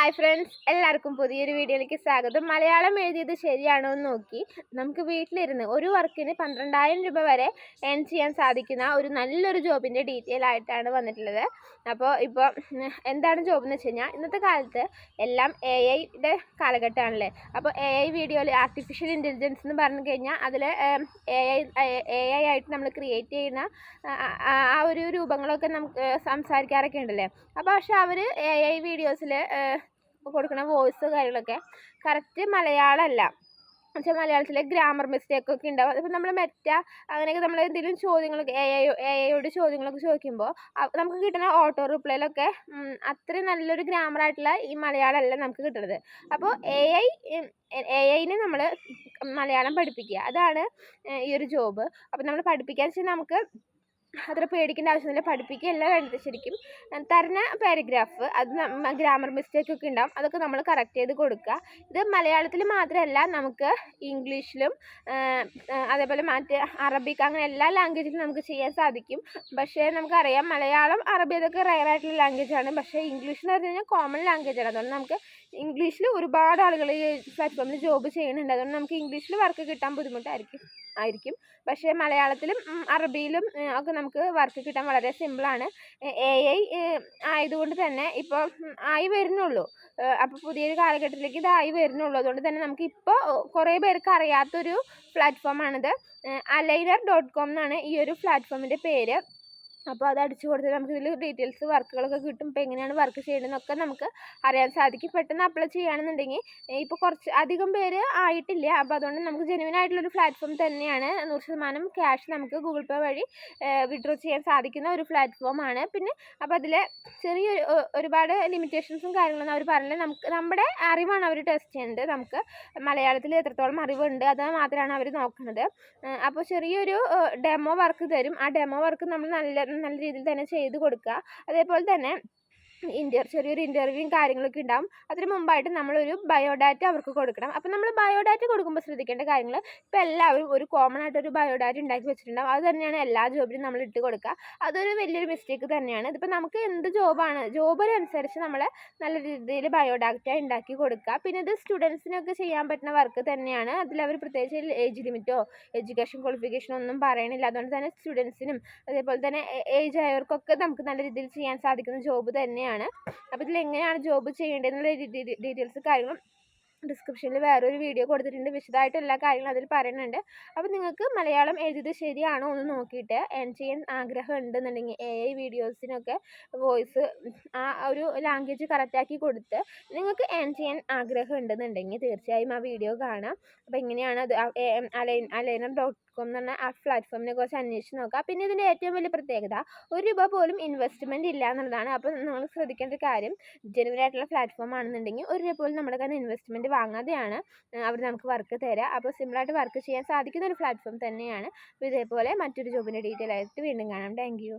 Hi friends, എല്ലാവർക്കും പുതിയൊരു വീഡിയോയിലേക്ക് സ്വാഗതം. മലയാളം എഴുതിയത് ശരിയാണോ എന്ന് നോക്കി നമുക്ക് വീട്ടിലിരുന്ന് ഒരു വർക്കിന് 12,000 രൂപ വരെ ഏൺ ചെയ്യാൻ സാധിക്കുന്ന ഒരു നല്ലൊരു ജോബിൻ്റെ ഡീറ്റെയിൽ ആയിട്ടാണ് വന്നിട്ടുള്ളത്. ഇപ്പോൾ എന്താണ് ജോബ് എന്ന് വെച്ച് കഴിഞ്ഞാൽ, ഇന്നത്തെ കാലത്ത് എല്ലാം AI-യുടെ കാലഘട്ടമാണല്ലേ. അപ്പോൾ AI വീഡിയോയിൽ ആർട്ടിഫിഷ്യൽ ഇൻ്റലിജൻസ് എന്ന് പറഞ്ഞു കഴിഞ്ഞാൽ അതിൽ AI ആയിട്ട് നമ്മൾ ക്രിയേറ്റ് ചെയ്യുന്ന ആ ഒരു രൂപങ്ങളൊക്കെ നമുക്ക് സംസാരിക്കാറൊക്കെ ഉണ്ടല്ലേ. അപ്പോൾ പക്ഷേ അവർ AI വീഡിയോസിൽ കൊടുക്കുന്ന വോയിസ് കാര്യങ്ങളൊക്കെ കറക്റ്റ് മലയാളമല്ല. എന്നുവെച്ചാൽ മലയാളത്തിലെ ഗ്രാമർ മിസ്റ്റേക്കൊക്കെ ഉണ്ടാവും. അതിപ്പോൾ നമ്മൾ അങ്ങനെയൊക്കെ നമ്മൾ എന്തെങ്കിലും ചോദ്യങ്ങളൊക്കെ AI-യോട് ചോദ്യങ്ങളൊക്കെ ചോദിക്കുമ്പോൾ നമുക്ക് കിട്ടുന്ന ഓട്ടോ റിപ്ലൈയിലൊക്കെ അത്രയും നല്ലൊരു ഗ്രാമറായിട്ടുള്ള ഈ മലയാളമല്ല നമുക്ക് കിട്ടുന്നത്. അപ്പോൾ AI-നെ നമ്മൾ മലയാളം പഠിപ്പിക്കുക, അതാണ് ഈ ഒരു ജോബ്. അപ്പോൾ നമ്മൾ പഠിപ്പിക്കാന്ന് വെച്ചാൽ നമുക്ക് അത്ര പേടിക്കേണ്ട ആവശ്യമില്ല. പഠിപ്പിക്കുകയല്ല വേണ്ടത്. ശരിക്കും തരുന്ന പാരഗ്രാഫ് അത് ഗ്രാമർ മിസ്റ്റേക്കൊക്കെ ഉണ്ടാവും, അതൊക്കെ നമ്മൾ കറക്റ്റ് ചെയ്ത് കൊടുക്കുക. ഇത് മലയാളത്തിൽ മാത്രമല്ല, നമുക്ക് ഇംഗ്ലീഷിലും അതേപോലെ മറ്റ് അറബിക് അങ്ങനെ എല്ലാ ലാംഗ്വേജിലും നമുക്ക് ചെയ്യാൻ സാധിക്കും. പക്ഷേ നമുക്കറിയാം മലയാളം, അറബി അതൊക്കെ റയറായിട്ടുള്ള ലാംഗ്വേജാണ്. പക്ഷേ ഇംഗ്ലീഷ് എന്ന് പറഞ്ഞു കഴിഞ്ഞാൽ കോമൺ ലാംഗ്വേജാണ്. അതുകൊണ്ട് നമുക്ക് ഇംഗ്ലീഷിൽ ഒരുപാട് ആളുകൾ ഈ പ്ലാറ്റ്ഫോമിൽ ജോബ് ചെയ്യുന്നുണ്ട്. അതുകൊണ്ട് നമുക്ക് ഇംഗ്ലീഷിൽ വർക്ക് കിട്ടാൻ ബുദ്ധിമുട്ടായിരിക്കും. പക്ഷേ മലയാളത്തിലും അറബിയിലും ഒക്കെ നമുക്ക് വർക്ക് കിട്ടാൻ വളരെ സിമ്പിളാണ്. AI ആയതുകൊണ്ട് തന്നെ ഇപ്പോൾ ആയി വരുന്നുള്ളൂ. അപ്പോൾ പുതിയൊരു കാലഘട്ടത്തിലേക്ക് ഇതായി വരുന്നുള്ളൂ. അതുകൊണ്ട് തന്നെ നമുക്കിപ്പോൾ കുറേ പേർക്ക് അറിയാത്തൊരു പ്ലാറ്റ്ഫോമാണിത്. Aligner.com എന്നാണ് ഈ ഒരു പ്ലാറ്റ്ഫോമിൻ്റെ പേര്. അപ്പോൾ അത് അടിച്ചു കൊടുത്താൽ നമുക്ക് ഇതിൽ ഡീറ്റെയിൽസ് വർക്കുകളൊക്കെ കിട്ടും. ഇപ്പോൾ എങ്ങനെയാണ് വർക്ക് ചെയ്യേണ്ടതെന്നൊക്കെ നമുക്ക് അറിയാൻ സാധിക്കും. പെട്ടെന്ന് അപ്ലൈ ചെയ്യുകയാണെന്നുണ്ടെങ്കിൽ ഇപ്പോൾ കുറച്ച് അധികം പേര് ആയിട്ടില്ല. അപ്പോൾ അതുകൊണ്ട് നമുക്ക് ജെന്യുവൻ ആയിട്ടുള്ളൊരു പ്ലാറ്റ്ഫോം തന്നെയാണ്. 100% ക്യാഷ് നമുക്ക് ഗൂഗിൾ പേ വഴി വിഡ്രോ ചെയ്യാൻ സാധിക്കുന്ന ഒരു പ്ലാറ്റ്ഫോമാണ്. പിന്നെ അപ്പോൾ അതിൽ ഒരുപാട് ലിമിറ്റേഷൻസും കാര്യങ്ങളൊന്നും അവർ പറഞ്ഞില്ല. നമുക്ക് നമ്മുടെ അറിവാണ് അവർ ടെസ്റ്റ് ചെയ്യുന്നത്. നമുക്ക് മലയാളത്തിൽ എത്രത്തോളം അറിവുണ്ട് അത് മാത്രമാണ് അവർ നോക്കുന്നത്. അപ്പോൾ ചെറിയൊരു ഡെമോ വർക്ക് തരും. ആ ഡെമോ വർക്ക് നമ്മൾ നല്ല രീതിയിൽ തന്നെ ചെയ്ത് കൊടുക്കുക. അതേപോലെ തന്നെ ചെറിയൊരു ഇൻ്റർവ്യൂവും കാര്യങ്ങളൊക്കെ ഉണ്ടാവും. അതിന് മുമ്പായിട്ട് നമ്മളൊരു ബയോഡാറ്റ അവർക്ക് കൊടുക്കണം. അപ്പോൾ നമ്മൾ ബയോഡാറ്റ കൊടുക്കുമ്പോൾ ശ്രദ്ധിക്കേണ്ട കാര്യങ്ങൾ, ഇപ്പോൾ എല്ലാവരും ഒരു കോമൺ ആയിട്ടൊരു ബയോഡാറ്റ ഉണ്ടാക്കി വെച്ചിട്ടുണ്ടാവും. അത് തന്നെയാണ് എല്ലാ ജോബിനും നമ്മൾ ഇട്ട് കൊടുക്കുക. അതൊരു വലിയൊരു മിസ്റ്റേക്ക് തന്നെയാണ്. ഇതിപ്പോൾ നമുക്ക് എന്ത് ജോബിനനുസരിച്ച് നമ്മൾ നല്ല രീതിയിൽ ബയോഡാറ്റ ഉണ്ടാക്കി കൊടുക്കുക. പിന്നെ ഇത് സ്റ്റുഡൻസിനൊക്കെ ചെയ്യാൻ പറ്റുന്ന വർക്ക് തന്നെയാണ്. അതിലവർ പ്രത്യേകിച്ച് ഏജ് ലിമിറ്റോ എഡ്യൂക്കേഷൻ ക്വാളിഫിക്കേഷനോ ഒന്നും പറയണില്ല. അതുകൊണ്ട് തന്നെ സ്റ്റുഡൻസിനും അതേപോലെ തന്നെ ഏജ് ആയവർക്കൊക്കെ നമുക്ക് നല്ല രീതിയിൽ ചെയ്യാൻ സാധിക്കുന്ന ജോബ് തന്നെയാണ്. അപ്പോൾ ഇതിൽ എങ്ങനെയാണ് ജോബ് ചെയ്യേണ്ടതെന്നുള്ള ഡീറ്റെയിൽസ് കാര്യങ്ങളും ഡിസ്ക്രിപ്ഷനിൽ വേറൊരു വീഡിയോ കൊടുത്തിട്ടുണ്ട്. വിശദമായിട്ട് എല്ലാ കാര്യങ്ങളും അതിൽ പറയുന്നുണ്ട്. അപ്പോൾ നിങ്ങൾക്ക് മലയാളം എഴുതിയത് ശരിയാണോ എന്ന് നോക്കിയിട്ട് ഏൺ ചെയ്യാൻ ആഗ്രഹം ഉണ്ടെന്നുണ്ടെങ്കിൽ AI വീഡിയോസിനൊക്കെ വോയിസ് ആ ഒരു ലാംഗ്വേജ് കറക്റ്റാക്കി കൊടുത്ത് നിങ്ങൾക്ക് ഏൺ ചെയ്യാൻ ആഗ്രഹം ഉണ്ടെന്നുണ്ടെങ്കിൽ തീർച്ചയായും ആ വീഡിയോ കാണാം. അപ്പോൾ എങ്ങനെയാണ് അത് Aligner.com എന്ന് പറഞ്ഞ ആ പ്ലാറ്റ്ഫോമിനെ കുറിച്ച് അന്വേഷിച്ച് നോക്കുക. പിന്നെ ഇതിൻ്റെ ഏറ്റവും വലിയ പ്രത്യേകത, ₹1 പോലും ഇൻവെസ്റ്റ്മെൻറ്റ് ഇല്ല എന്നുള്ളതാണ്. അപ്പോൾ നമ്മൾ ശ്രദ്ധിക്കേണ്ട കാര്യം, ജെന്യുവൻ ആയിട്ടുള്ള പ്ലാറ്റ്ഫോം ആണെന്നുണ്ടെങ്കിൽ ₹1 പോലും നമ്മുടെ കയ്യിൽ ഇൻവെസ്റ്റ്മെൻറ്റ് വാങ്ങാതെയാണ് അവർ നമുക്ക് വർക്ക് തരിക. അപ്പോൾ സിമ്പിളായിട്ട് വർക്ക് ചെയ്യാൻ സാധിക്കുന്ന ഒരു പ്ലാറ്റ്ഫോം തന്നെയാണ്. അപ്പോൾ ഇതേപോലെ മറ്റൊരു ജോബിൻ്റെ ഡീറ്റെയിൽ ആയിട്ട് വീണ്ടും കാണാം. Thank you.